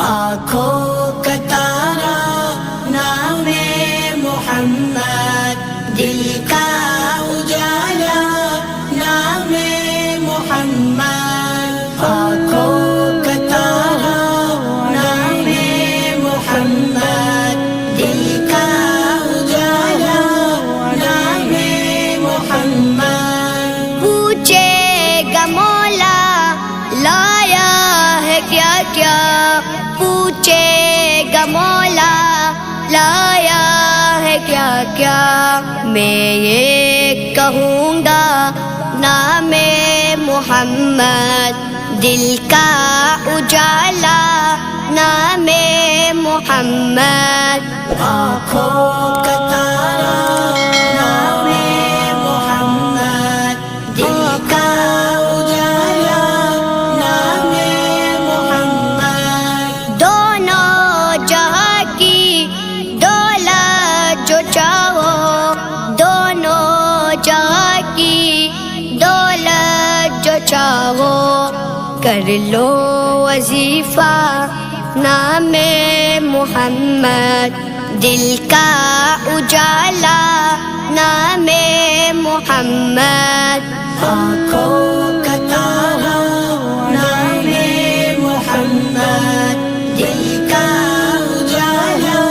آنکھوں کا تارا نام محمد، دل کا اجالا نام محمد، آنکھوں کا تارا نام محمد، دل کا اجالا نام محمد۔ پوچھے گا مولا لایا ہے کیا کیا، پوچھے گا مولا لایا ہے کیا کیا، میں یہ کہوں گا نام محمد، دل کا اجالا نام محمد۔ آنکھوں کا تارا نام محمد، دل کا اجالا نام محمد، دونوں جہاں کی دولت جو چاہو، دونوں جہاں کی دولت جو چاہو، کر لو وظیفہ نام محمد، دل کا اجالا نام محمد۔ آنکھوں کا تارا نام محمد، دل کا اجالا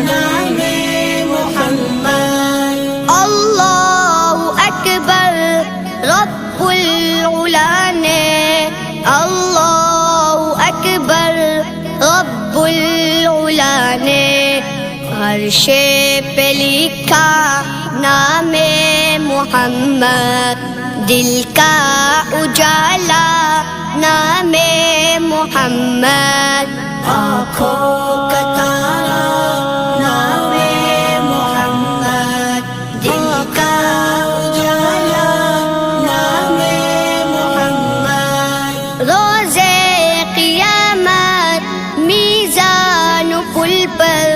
نام محمد۔ اللہ اکبر رب العلا نے، اللہ اکبر رب العلا نے، عرش پہ لکھا نام محمد، دل کا اجالا نام محمد۔ آنکھوں کا تارا نام محمد، دل کا اجالا نام محمد۔ روز قیامت میزان پل پر،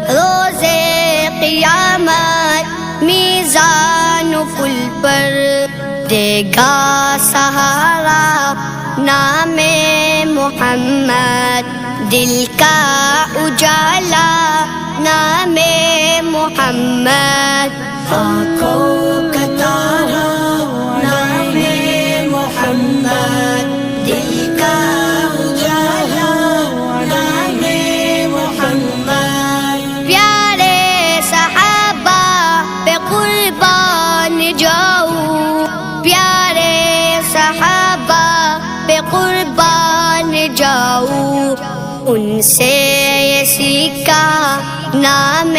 روز قیامت میزان پل پر، دے گا سہارا نام محمد، دل کا اجالا نام محمد۔ آنکھوں کا تارا نام محمد، دل کا اجالا نام محمد۔ پیارے صحابہ پہ قربان جاؤں، پیارے صحابہ پہ قربان جاؤں، ان سے یہ سیکھا نام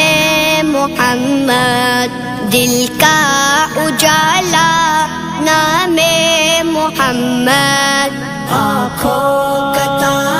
محمد، دل کا اجالا نام محمد۔ آنکھوں کا تارا